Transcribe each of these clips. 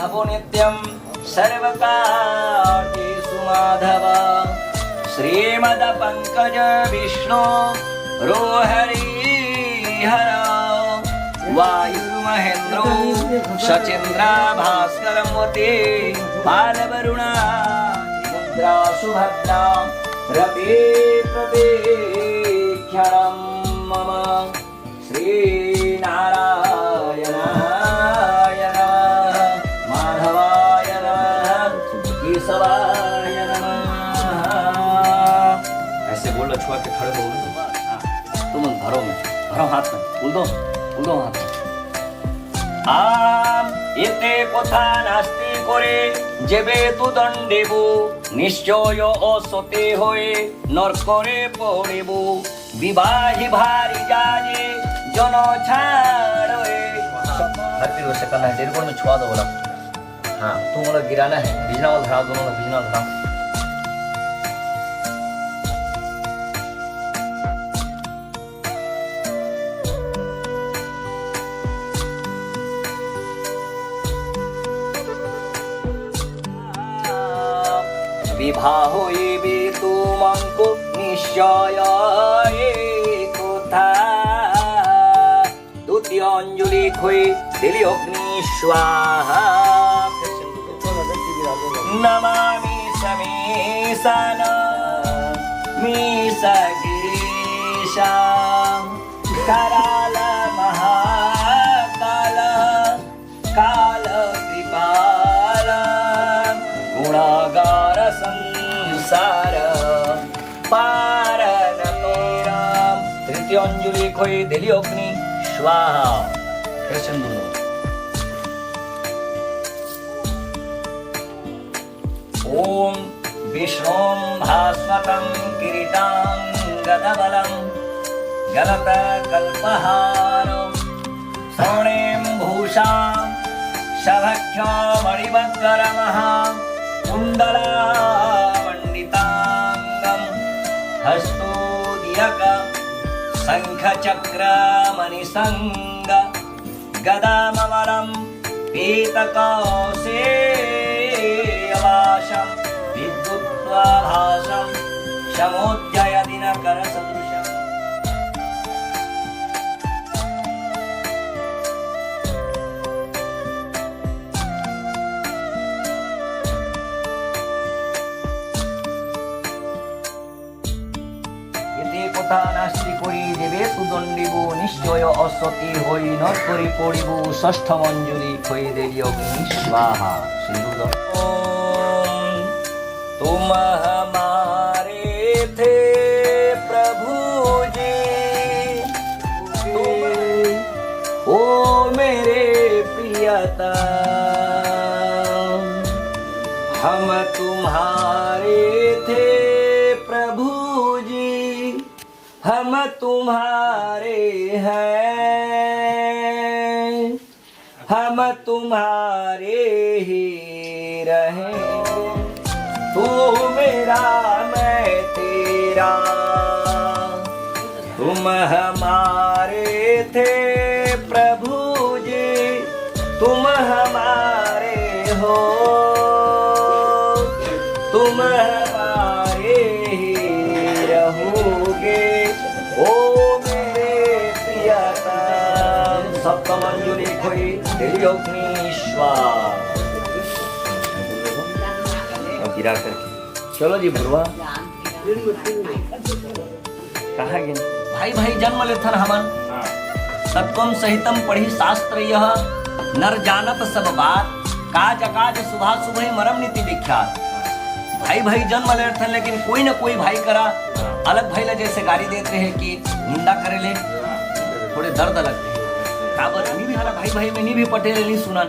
भवो नित्यं सर्वकार्येषु माधव श्रीमदपङ्कज विष्णु रोहरिहर वायुर्महेन्द्रो सचेन्द्रा भास्करमूर्ति बालवरुणा मुद्रा सुभद्रा रवि प्रतीक्षणं मम श्रीनारायणाय नमः माधवाय नमः केशवाय नमः। ऐसे बोल छुआ के खड़े हो तुम धरो में धरो हाथ में उल्दो हाथ आम एते কথা নাস্তি করে যেবে তু দণ্ডেব নিশ্চয় অসতে হয়ে নরকরে পড়েব विवाही भारी जाजे जनो छाड़े भक्ति रोज से करना है डेढ़ में छुआ दो बोला हाँ तुम बोला गिराना है बिजना वाला धराओ दोनों बिजना वाला धराओ विवाह होई भी तुमको निश्चय द्वितीय अंजलि खोई दिली अग्नि स्वाहा नमामि समीसान मीसगिरीशा कराल महाकाल काल कृपाल गुणागार संसार पारन मेरा तृतीय अंजलि खोई दिली अग्नि स्वाहा ओम विष्णुं भास्वतं किरीटां गदबलं गलतकल्पहारं स्वर्णें भूषां शभख्यमणिवक्करमः कुण्डलामण्डिताङ्गं हस्तोदीयक शङ्खचक्रमणिसङ्ग गदामवरं पीतकौशेयवासं विद्युत्प्रभासं शमोज्जयदिनकरसदृशम् কথা নাস্তি করি দেবে তুদণ্ডিব নিশ্চয় অসতি হই নট করি পড়িব ষষ্ঠ মঞ্জুরি খই দেরি অগ্নি স্বাহা সিন্ধু तुम हमारे थे प्रभु जी तुम ओ मेरे प्रियता हम तुम्हारे थे प्रभु जी हम तुम्हारे हैं हम तुम्हारे ही रहेंगे तू मेरा मैं तेरा तुम हमारे थे प्रभु जी तुम हमारे हो तुम हमारे ही रहोगे ओ मेरे प्रियता सप्तमंजुली खोई तेरी अग्निश्वास गिरा करके चलो जी भुरवा कहा गिन भाई भाई जन्म लेथन हमन तत्वम सहितम पढ़ी शास्त्र यह नर जानत सब बात काज अकाज सुबह सुबह मरम नीति विख्यात भाई भाई जन्म लेथन लेकिन कोई न कोई भाई करा अलग भाई ला जैसे गाली देते हैं कि निंदा करे ले थोड़े दर्द लगते हैं काबर नहीं भी हला भाई भाई में नहीं भी पटेल नहीं सुनन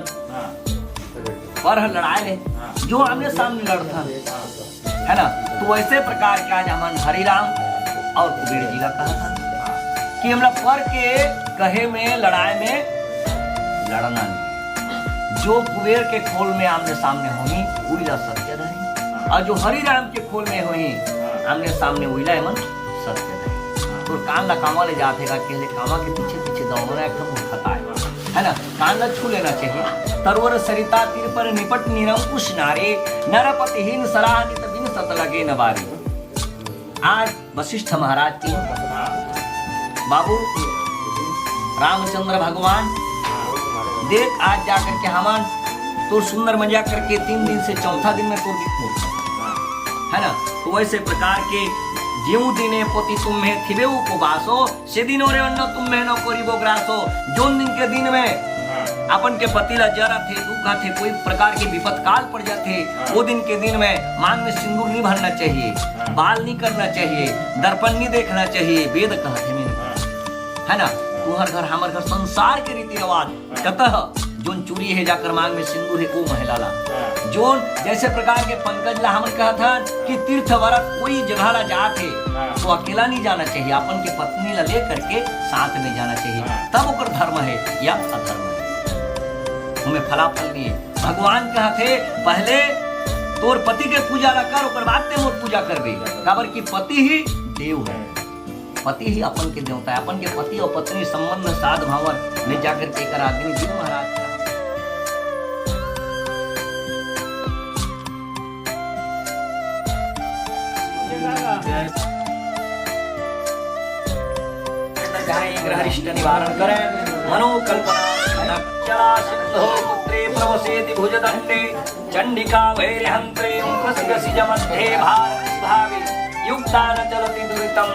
पर लड़ाए ले जो आमने सामने लड़ता है ना तो वैसे प्रकार के आज हमन हरिराम और कुबेर जी का कहा था कि हम लोग पर के कहे में लड़ाई में लड़ना नहीं जो कुबेर के खोल में आमने सामने हुई उइला सत्य रही और जो हरिराम के खोल में हुई आमने सामने उइला मन सत्य रही तो कान ला कामा ले जाते का के कामा के पीछे पीछे दौड़ना एकदम खता है है ना, कांदा छू लेना चाहिए। तरवर सरिता तीर पर निपट निरंकुश नारे, नरपतिहीन सराहनित बिन सत लगे नवारे। आज वशिष्ठ महाराज की बाबू रामचंद्र भगवान देख, आज जाकर के हमान तो सुंदर मजा करके 3 दिन से चौथा दिन में तो है ना। तो वैसे प्रकार के जेऊ दिने पोती तुम्हें थिबे उपवासो, से दिन और अन्न तुम्हें न करिबो ग्रासो। जोन दिन के दिन में अपन के पति ला जरा थे, दुखा थे, कोई प्रकार के विपत काल पड़ जाते, वो दिन के दिन में मांग में सिंदूर नहीं भरना चाहिए, बाल नहीं करना चाहिए, दर्पण नहीं देखना चाहिए। वेद कहते है ना, तुम्हार घर हमार घर संसार के रीति रिवाज कतः जोन चूरी है जाकर मांग में सिंदूर है वो महिलाला। जोन जैसे प्रकार के पंकज ला हमन कहा था कि तीर्थ व्रत कोई जगह ला जाते तो अकेला नहीं जाना चाहिए, अपन के पत्नी ला ले करके साथ में जाना चाहिए, तब ओकर धर्म है या अधर्म है, हमें फलाफल नहीं है। भगवान कहते पहले तोर पति के पूजा ला कर, ओकर बाद ते मोर पूजा करबे, काबर की पति ही देव है, पति ही अपन के देवता है। अपन के पति और पत्नी संबंध साध भावन में जाकर के कर आदमी जीव महाराज ग्रहरिष्ट निवारण करें। मनोकल्पना सिद्धो पुत्रे प्रवसेति भुजदंडे, चंडिका वैरहंत्रे मुखस्य मध्ये भावी युक्ता न चलति दुरितम।